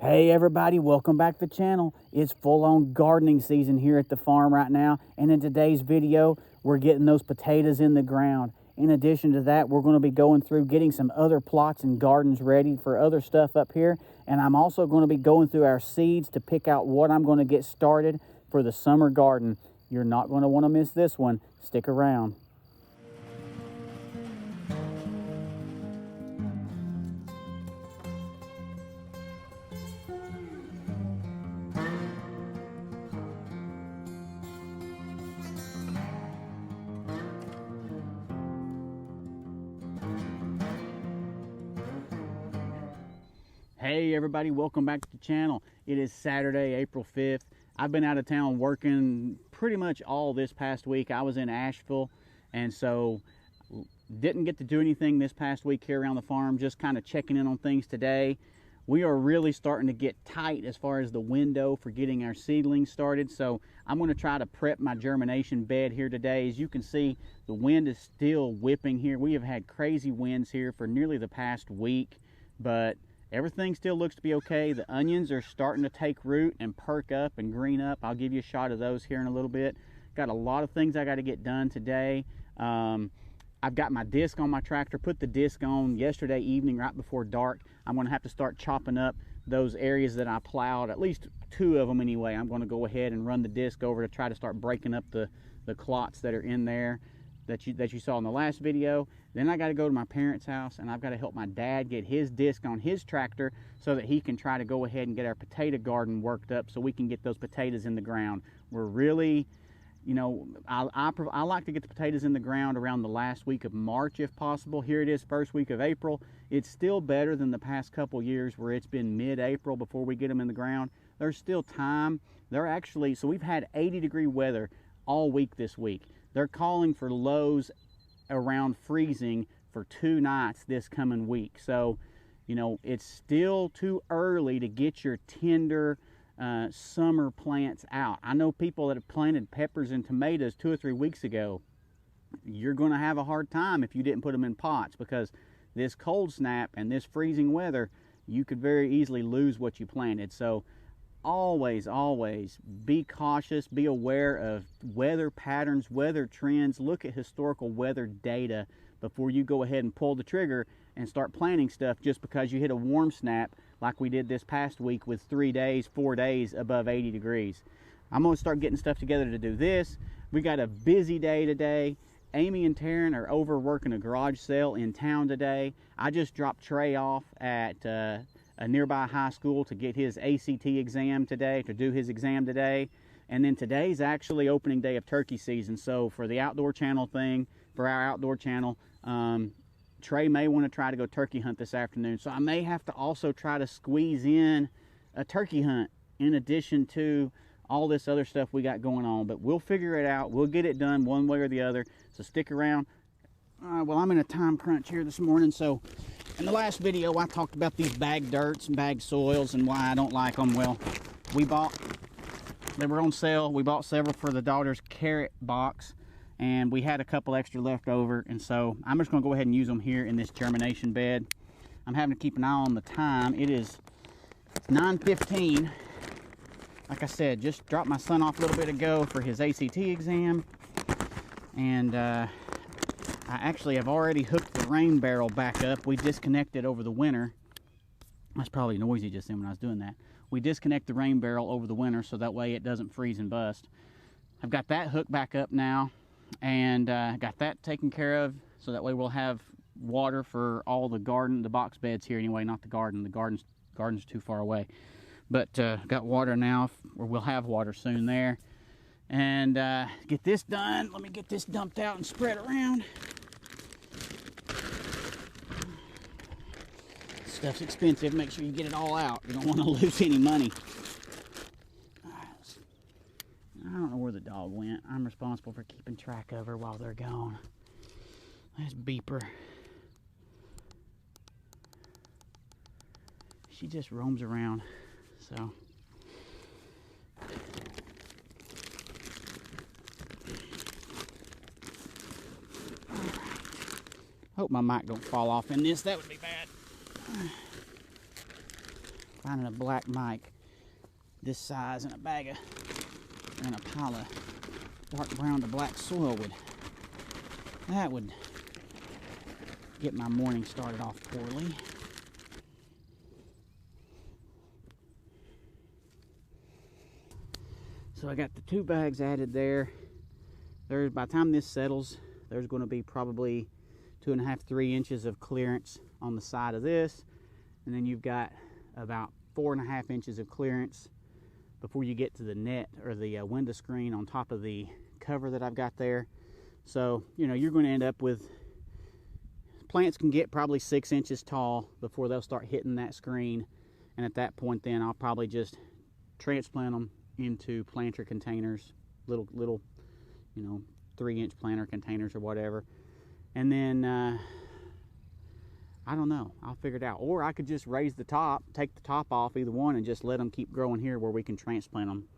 Hey everybody, welcome back to the channel. It's full-on gardening season here at the farm right now, and in today's video we're getting those potatoes in the ground. In addition to that, we're going to be going through getting some other plots and gardens ready for other stuff up here, and I'm also going to be going through our seeds to pick out what I'm going to get started for the summer garden. You're not going to want to miss this one. Stick around. Hey everybody, welcome back to the channel. It is Saturday, April 5th. I've been out of town working pretty much all this past week. I was in Asheville, and so didn't get to do anything this past week here around the farm, just kind of checking in on things today. We are really starting to get tight as far as the window for getting our seedlings started, so I'm going to try to prep my germination bed here today. As you can see, the wind is still whipping here. We have had crazy winds here for nearly the past week, but everything still looks to be okay. The onions are starting to take root and perk up and green up. I'll give you a shot of those here in a little bit. Got a lot of things I got to get done today. I've got my disc on my tractor, put the disc on yesterday evening right before dark. I'm going to have to start chopping up those areas that I plowed, at least 2 of them anyway. I'm going to go ahead and run the disc over to try to start breaking up the clots that are in there that you saw in the last video. Then I got to go to my parents' house, and I've got to help my dad get his disc on his tractor so that he can try to go ahead and get our potato garden worked up so we can get those potatoes in the ground. We're really, you know, I like to get the potatoes in the ground around the last week of March if possible. Here it is, first week of April. It's still better than the past couple years where it's been mid-April before we get them in the ground. There's still time. They're actually, so we've had 80-degree weather all week this week. They're calling for lows around freezing for 2 nights this coming week. So, you know, it's still too early to get your tender summer plants out. I know people that have planted peppers and tomatoes 2 or 3 weeks ago. You're going to have a hard time if you didn't put them in pots, because this cold snap and this freezing weather, you could very easily lose what you planted. So always be cautious, be aware of weather patterns, weather trends. Look at historical weather data before you go ahead and pull the trigger and start planting stuff just because you hit a warm snap like we did this past week with 4 days above 80 degrees. I'm going to start getting stuff together to do this. We got a busy day today. Amy and Taryn are over working a garage sale in town today. I just dropped Trey off at a nearby high school to get his ACT exam today, to do his exam today. And then today's actually opening day of turkey season. So for the outdoor channel thing, for our outdoor channel, Trey may want to try to go turkey hunt this afternoon. So I may have to also try to squeeze in a turkey hunt in addition to all this other stuff we got going on. But we'll figure it out. We'll get it done one way or the other. So stick around. Well, I'm in a time crunch here this morning, so in the last video I talked about these bag dirts and bag soils and why I don't like them. Well, they were on sale. We bought several for the daughter's carrot box, and we had a couple extra left over, and so I'm just going to go ahead and use them here in this germination bed. I'm having to keep an eye on the time. It's 9:15. Like I said, just dropped my son off a little bit ago for his ACT exam, and I actually have already hooked the rain barrel back up. We disconnected over the winter. That's probably noisy just then when I was doing that. We disconnect the rain barrel over the winter so that way it doesn't freeze and bust. I've got that hooked back up now, and got that taken care of so that way we'll have water for all the box beds here anyway, not the garden. The garden's too far away. But got water now, or we'll have water soon there. And get this done. Let me get this dumped out and spread around. Stuff's expensive. Make sure you get it all out. You don't want to lose any money. I don't know where the dog went. I'm responsible for keeping track of her while they're gone. That's Beeper. She just roams around. So hope my mic don't fall off in this. That would be bad. finding a black mic this size in a bag of, and a pile of dark brown to black soil would get my morning started off poorly. So I got the 2 bags added there. By the time this settles, there's going to be probably 2.5 to 3 inches of clearance on the side of this, and then you've got about 4.5 inches of clearance before you get to the net or the window screen on top of the cover that I've got there. So you're going to end up with plants can get probably 6 inches tall before they'll start hitting that screen, and at that point then I'll probably just transplant them into planter containers, little 3-inch planter containers or whatever, and then I don't know, I'll figure it out. Or I could just raise the top, take the top off, either one, and just let them keep growing here where we can transplant them.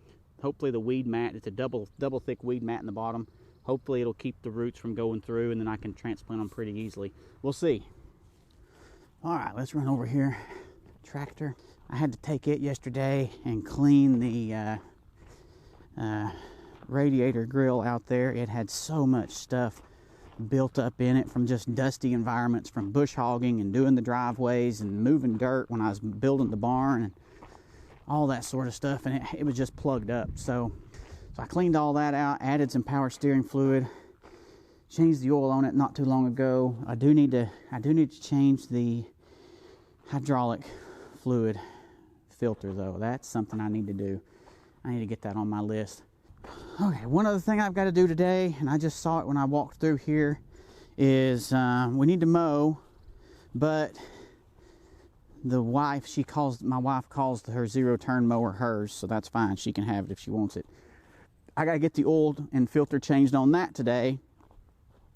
Hopefully the weed mat, it's a double thick weed mat in the bottom, hopefully it'll keep the roots from going through, and then I can transplant them pretty easily. We'll see. All right, let's run over here. Tractor, I had to take it yesterday and clean the radiator grill out there. It had so much stuff built up in it from just dusty environments, from bush hogging and doing the driveways and moving dirt when I was building the barn and all that sort of stuff, and it was just plugged up. So I cleaned all that out, added some power steering fluid, changed the oil on it not too long ago. I do need to change the hydraulic fluid filter though. That's something I need to do. I need to get that on my list. Okay, one other thing I've got to do today, and I just saw it when I walked through here, is we need to mow, but my wife calls her 0-turn mower hers, so that's fine. She can have it if she wants it. I got to get the oil and filter changed on that today,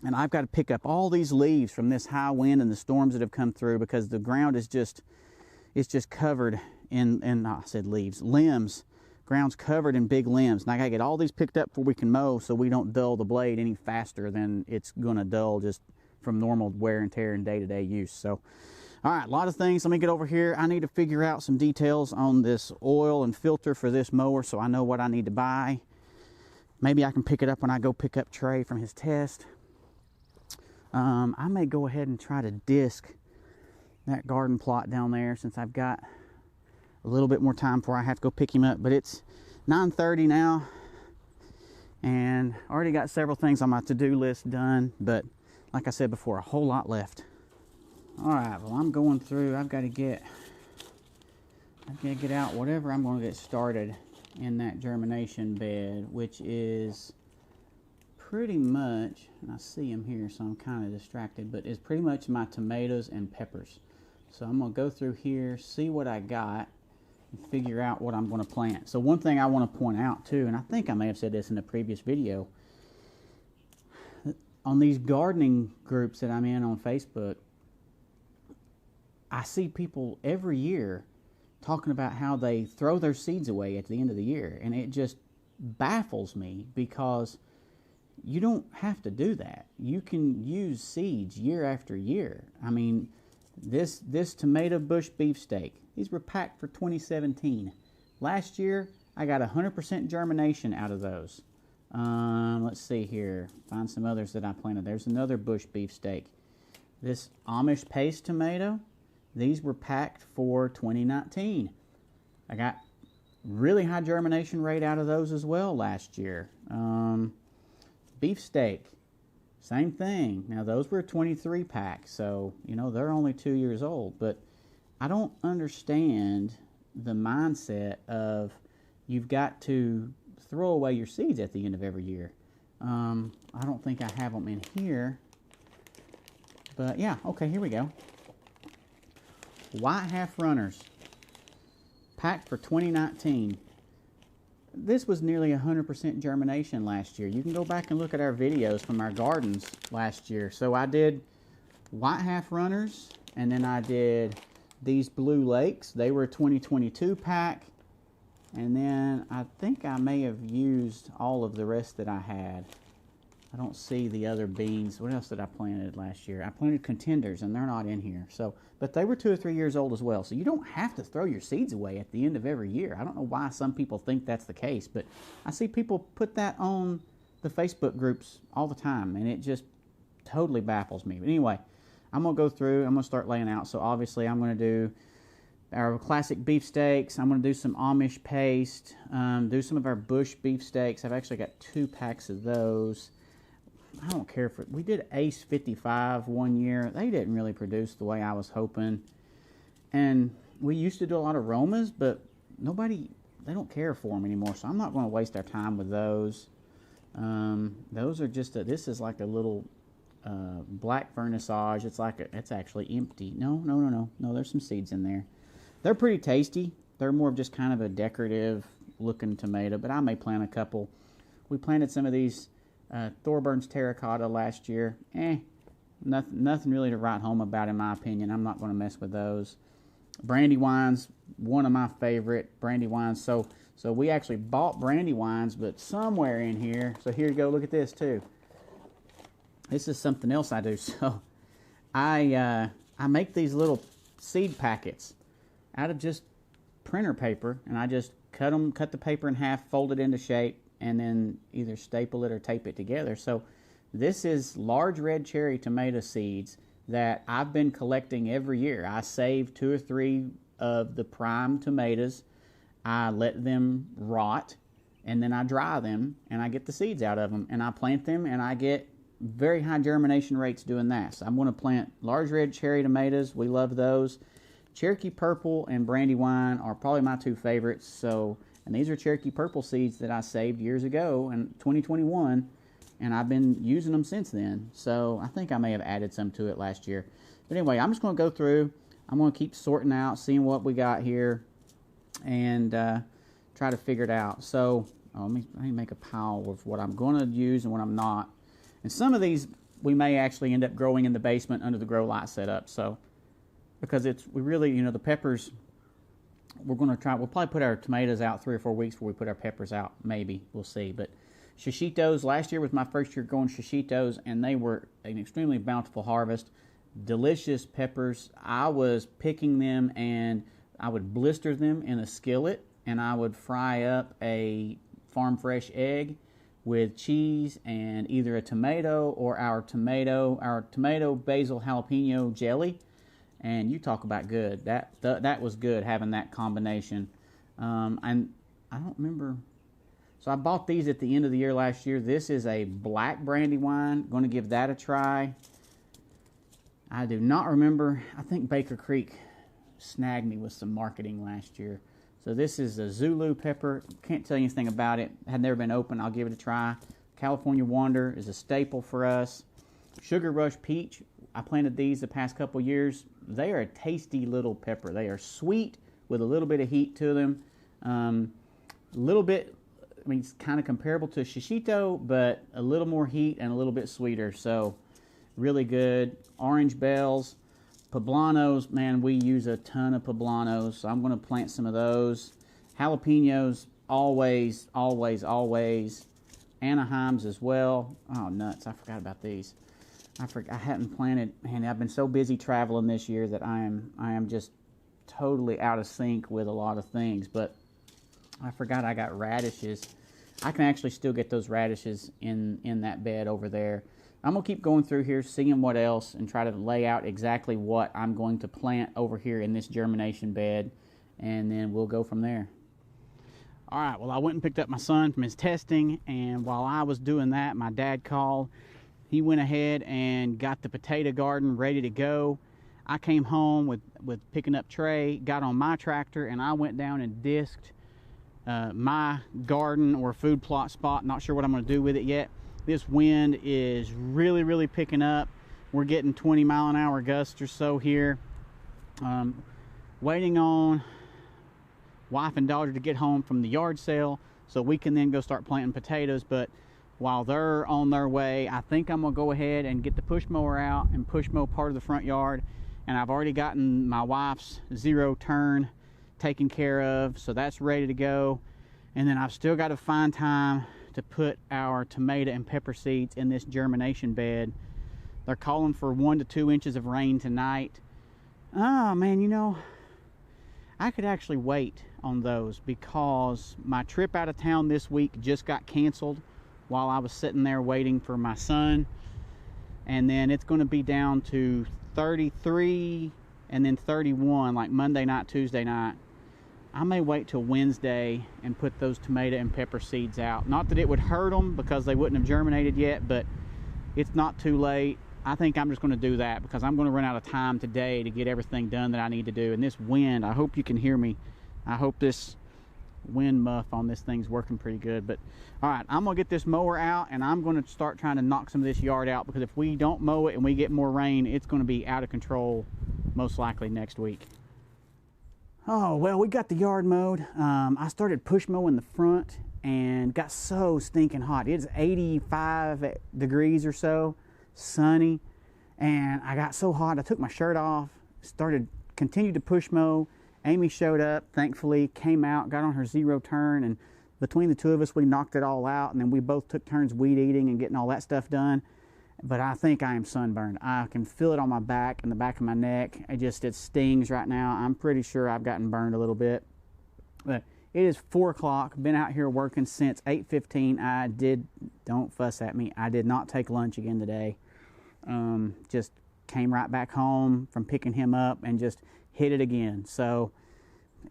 and I've got to pick up all these leaves from this high wind and the storms that have come through, because the ground is just covered in I said leaves, limbs. Ground's covered in big limbs, and I gotta get all these picked up before we can mow, so we don't dull the blade any faster than it's gonna dull just from normal wear and tear and day-to-day use. So, all right, a lot of things. Let me get over here. I need to figure out some details on this oil and filter for this mower, so I know what I need to buy. Maybe I can pick it up when I go pick up Trey from his test. I may go ahead and try to disc that garden plot down there, since I've got a little bit more time before I have to go pick him up. But it's 9:30 now, and I already got several things on my to-do list done, but like I said before, a whole lot left. All right, well, I'm going through. I've got to get out whatever I'm going to get started in that germination bed, which is pretty much, and I see them here, so I'm kind of distracted, but it's pretty much my tomatoes and peppers. So I'm going to go through here, see what I got, and figure out what I'm going to plant. So one thing I want to point out too, and I think I may have said this in a previous video, on these gardening groups that I'm in on Facebook, I see people every year talking about how they throw their seeds away at the end of the year, and it just baffles me, because you don't have to do that. You can use seeds year after year. I mean, this tomato bush beefsteak, these were packed for 2017. Last year, I got 100% germination out of those. Let's see here. Find some others that I planted. There's another bush beefsteak. This Amish paste tomato, these were packed for 2019. I got really high germination rate out of those as well last year. Beefsteak, same thing. Now those were 23 packs, so they're only 2 years old. But I don't understand the mindset of you've got to throw away your seeds at the end of every year. I don't think I have them in here, but yeah, okay, here we go. White half runners, packed for 2019. This was nearly 100% germination last year. You can go back and look at our videos from our gardens last year. So I did white half runners, and then I did these blue lakes. They were a 2022 pack, and then I think I may have used all of the rest that I had. I don't see the other beans. What else did I planted last year? I planted contenders, and they're not in here. So, but they were 2 or 3 years old as well. So you don't have to throw your seeds away at the end of every year. I don't know why some people think that's the case, but I see people put that on the Facebook groups all the time, and it just totally baffles me. But anyway, I'm going to go through. I'm going to start laying out. So obviously I'm going to do our classic beefsteaks. I'm going to do some Amish paste, do some of our bush beefsteaks. I've actually got 2 packs of those. I don't care for it. We did Ace 55 one year. They didn't really produce the way I was hoping. And we used to do a lot of Romas, but they don't care for them anymore. So I'm not going to waste our time with those. Those are just, this is like a little black vernissage. It's actually empty. No, there's some seeds in there. They're pretty tasty. They're more of just kind of a decorative looking tomato, but I may plant a couple. We planted some of these Thorburns terracotta last year. Nothing really to write home about in my opinion. I'm not going to mess with those. Brandywine's one of my favorite Brandywines. So we actually bought Brandywines, but somewhere in here. So here you go. Look at this too. This is something else I do. So I make these little seed packets out of just printer paper, and I just cut the paper in half, fold it into shape, and then either staple it or tape it together. So this is large red cherry tomato seeds that I've been collecting every year. I save 2 or 3 of the prime tomatoes. I let them rot, and then I dry them, and I get the seeds out of them, and I plant them, and I get very high germination rates doing that. So I'm going to plant large red cherry tomatoes. We love those. Cherokee Purple and Brandywine are probably my 2 favorites. So, and these are Cherokee Purple seeds that I saved years ago in 2021, and I've been using them since then. So I think I may have added some to it last year. But anyway, I'm just going to go through. I'm going to keep sorting out, seeing what we got here, and try to figure it out. So let me make a pile of what I'm going to use and what I'm not. And some of these we may actually end up growing in the basement under the grow light setup. So because we really, the peppers, we'll probably put our tomatoes out 3 or 4 weeks before we put our peppers out. Maybe, we'll see. But shishitos, last year was my first year growing shishitos, and they were an extremely bountiful harvest. Delicious peppers. I was picking them, and I would blister them in a skillet, and I would fry up a farm fresh egg with cheese and either a tomato or our tomato basil jalapeno jelly. And you talk about good. That was good, having that combination. And I don't remember. So I bought these at the end of the year last year. This is a black Brandywine. Going to give that a try. I do not remember. I think Baker Creek snagged me with some marketing last year. So this is a Zulu pepper. Can't tell you anything about it. Had never been open. I'll give it a try. California Wonder is a staple for us. Sugar Rush Peach. I planted these the past couple years. They are a tasty little pepper. They are sweet with a little bit of heat to them. A little bit, it's kind of comparable to shishito, but a little more heat and a little bit sweeter. So really good. Orange bells. Poblanos, man, we use a ton of poblanos, so I'm going to plant some of those. Jalapenos, always, always, always. Anaheims as well. Oh, nuts, I forgot about these. I hadn't planted, man, I've been so busy traveling this year that I am just totally out of sync with a lot of things, but I forgot I got radishes. I can actually still get those radishes in that bed over there. I'm going to keep going through here, seeing what else, and try to lay out exactly what I'm going to plant over here in this germination bed, and then we'll go from there. All right, well, I went and picked up my son from his testing, and while I was doing that, my dad called. He went ahead and got the potato garden ready to go. I came home with picking up Trey, got on my tractor, and I went down and disked my garden or food plot spot. Not sure what I'm going to do with it yet. This wind is really, really picking up. We're getting 20-mile-an-hour gusts or so here. Waiting on wife and daughter to get home from the yard sale so we can then go start planting potatoes. But while they're on their way, I think I'm going to go ahead and get the push mower out and push mow part of the front yard. And I've already gotten my wife's zero turn taken care of, so that's ready to go. And then I've still got to find time to put our tomato and pepper seeds in this germination bed. They're calling for 1 to 2 inches of rain tonight. Oh man, you know, I could actually wait on those because my trip out of town this week just got canceled while I was sitting there waiting for my son. And then it's going to be down to 33 and then 31 like Monday night, Tuesday night. I may wait till Wednesday and put those tomato and pepper seeds out. Not that it would hurt them because they wouldn't have germinated yet, but it's not too late. I think I'm just going to do that because I'm going to run out of time today to get everything done that I need to do. And this wind, I hope you can hear me. I hope this wind muff on this thing's working pretty good. But all right, I'm going to get this mower out and I'm going to start trying to knock some of this yard out, because if we don't mow it and we get more rain, it's going to be out of control most likely next week. Oh, well, we got the yard mowed. I started push mowing the front and got so stinking hot. It's 85 degrees or so, sunny, and I got so hot I took my shirt off, continued to push mow. Amy showed up, thankfully, came out, got on her 0 turn, and between the two of us, we knocked it all out, and then we both took turns weed eating and getting all that stuff done. But I think I am sunburned. I can feel it on my back and the back of my neck. It stings right now. I'm pretty sure I've gotten burned a little bit. But it is 4 o'clock. Been out here working since 8:15. Don't fuss at me, I did not take lunch again today. Just came right back home from picking him up and just hit it again. So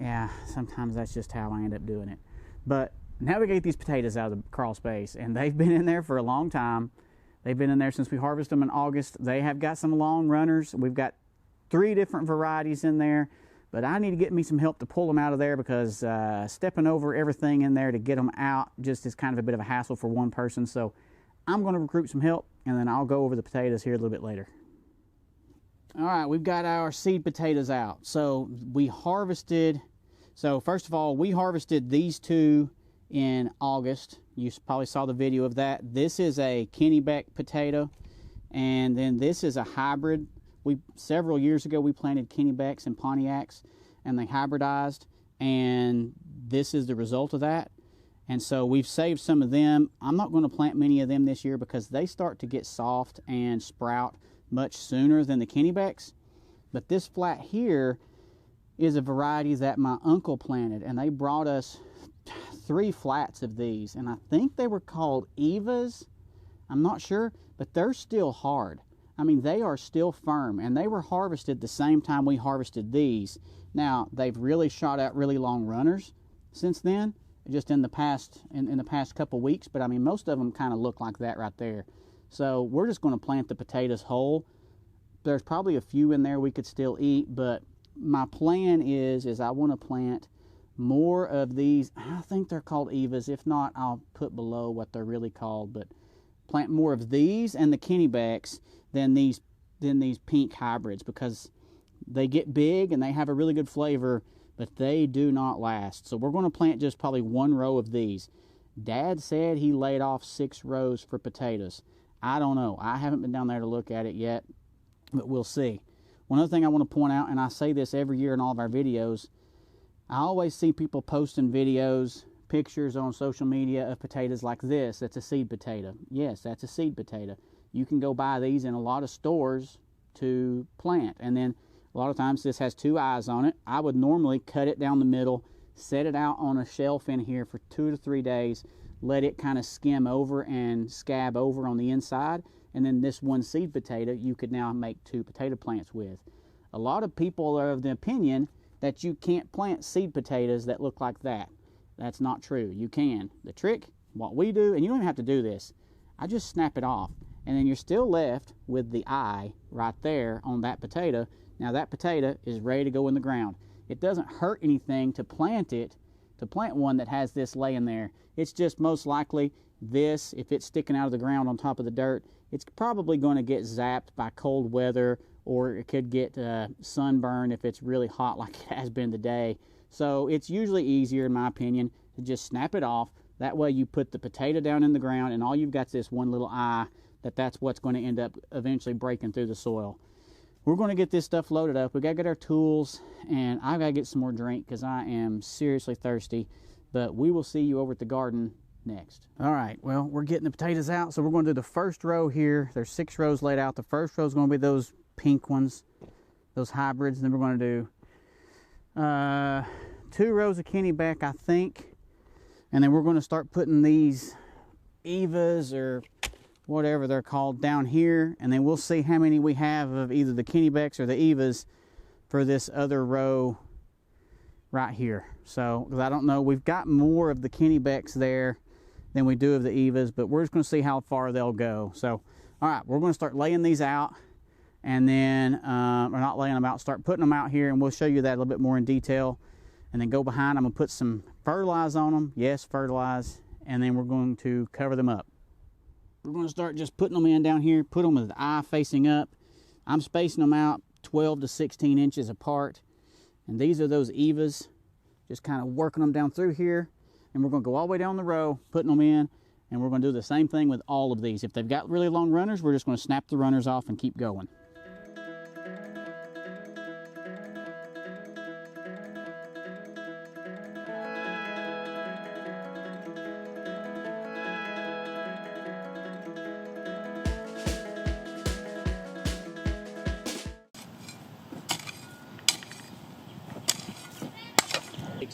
yeah, sometimes that's just how I end up doing it. But now we get these potatoes out of the crawl space, and they've been in there for a long time. They've been in there since we harvested them in August. They have got some long runners. We've got 3 different varieties in there, but I need to get me some help to pull them out of there, because stepping over everything in there to get them out just is kind of a bit of a hassle for one person. So I'm going to recruit some help, and then I'll go over the potatoes here a little bit later. All right, we've got our seed potatoes out. So first of all, we harvested these 2 in August. You probably saw the video of that. This is a Kennebec potato, and then this is a hybrid. Several years ago we planted Kennebecs and Pontiacs, and they hybridized, and this is the result of that. And so we've saved some of them. I'm not going to plant many of them this year because they start to get soft and sprout much sooner than the Kennebecs. But this flat here is a variety that my uncle planted, and they brought us 3 flats of these, and I think they were called Evas. I'm not sure, but they're still hard. I mean, they are still firm, and they were harvested the same time we harvested these. Now, they've really shot out really long runners since then, just in the past couple weeks, but I mean, most of them kind of look like that right there. So we're just going to plant the potatoes whole. There's probably a few in there we could still eat, but my plan is I want to plant more of these. I think they're called Evas. If not, I'll put below what they're really called. But plant more of these and the Kennebecs than these pink hybrids, because they get big and they have a really good flavor, but they do not last. So we're going to plant just probably 1 row of these. Dad said he laid off 6 rows for potatoes. I don't know. I haven't been down there to look at it yet, but we'll see. One other thing I want to point out, and I say this every year in all of our videos, I always see people posting videos, pictures on social media of potatoes like this. That's a seed potato. Yes, that's a seed potato. You can go buy these in a lot of stores to plant. And then a lot of times this has 2 eyes on it. I would normally cut it down the middle, set it out on a shelf in here for 2 to 3 days, let it kind of skim over and scab over on the inside. And then this one seed potato you could now make 2 potato plants with. A lot of people are of the opinion that you can't plant seed potatoes that look like that. That's not true. You can. The trick, what we do, and you don't even have to do this, I just snap it off, and then you're still left with the eye right there on that potato. Now that potato is ready to go in the ground. It doesn't hurt anything to plant one that has this laying there. It's just most likely this, if it's sticking out of the ground on top of the dirt, it's probably going to get zapped by cold weather, or it could get sunburn if it's really hot like it has been today. So it's usually easier, in my opinion, to just snap it off. That way you put the potato down in the ground, and all you've got is this one little eye that's what's going to end up eventually breaking through the soil. We're going to get this stuff loaded up. We got to get our tools, and I've got to get some more drink because I am seriously thirsty. But we will see you over at the garden next. All right, well, we're getting the potatoes out, so we're going to do the first row here. There's 6 rows laid out. The first row is going to be those pink ones, those hybrids, and then we're going to do 2 rows of Kennebec, I think, and then we're going to start putting these Evas or whatever they're called down here, and then we'll see how many we have of either the Kennebecs or the Evas for this other row right here. So, because I don't know, we've got more of the Kennebecs there than we do of the Evas, but we're just going to see how far they'll go. So, all right, we're going to start laying these out, and then, or not laying them out, start putting them out here, and we'll show you that a little bit more in detail. And then go behind, I'm going to put some fertilize on them. Yes, fertilize. And then we're going to cover them up. We're going to start just putting them in down here, put them with the eye facing up. I'm spacing them out 12 to 16 inches apart. And these are those Evas, just kind of working them down through here. And we're going to go all the way down the row, putting them in. And we're going to do the same thing with all of these. If they've got really long runners, we're just going to snap the runners off and keep going.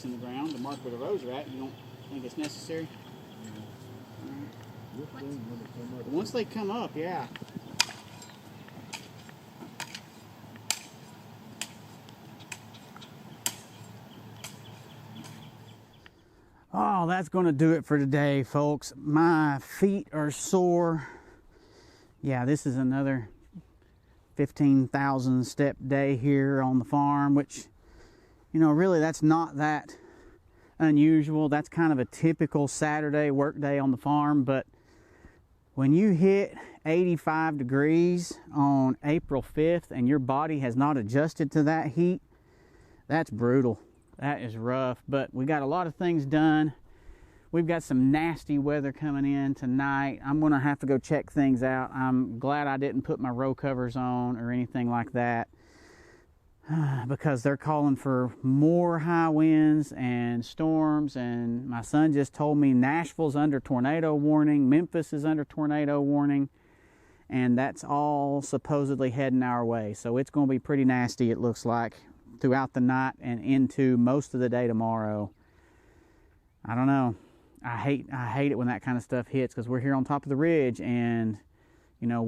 In the ground to mark where the rows are at. You don't think it's necessary? Once they come up, yeah. Oh, that's going to do it for today, folks. My feet are sore. Yeah, this is another 15,000 step day here on the farm, which, you know, really that's not that unusual. That's kind of a typical Saturday work day on the farm. But when you hit 85 degrees on April 5th and your body has not adjusted to that heat, that's brutal. That is rough. But we got a lot of things done. We've got some nasty weather coming in tonight. I'm going to have to go check things out. I'm glad I didn't put my row covers on or anything like that, because they're calling for more high winds and storms. And my son just told me Nashville's under tornado warning, Memphis is under tornado warning, and that's all supposedly heading our way. So it's going to be pretty nasty, it looks like, throughout the night and into most of the day tomorrow. I don't know. I hate it when that kind of stuff hits, because we're here on top of the ridge, and you know,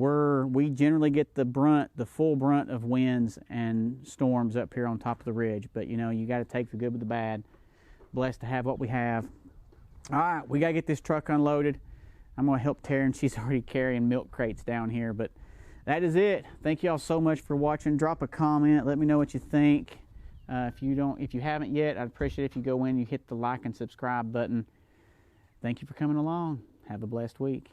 we generally get the full brunt of winds and storms up here on top of the ridge. But, you know, you got to take the good with the bad. Blessed to have what we have. All right, we got to get this truck unloaded. I'm going to help Taryn. She's already carrying milk crates down here. But that is it. Thank you all so much for watching. Drop a comment. Let me know what you think. If you haven't yet, I'd appreciate it if you go in and you hit the like and subscribe button. Thank you for coming along. Have a blessed week.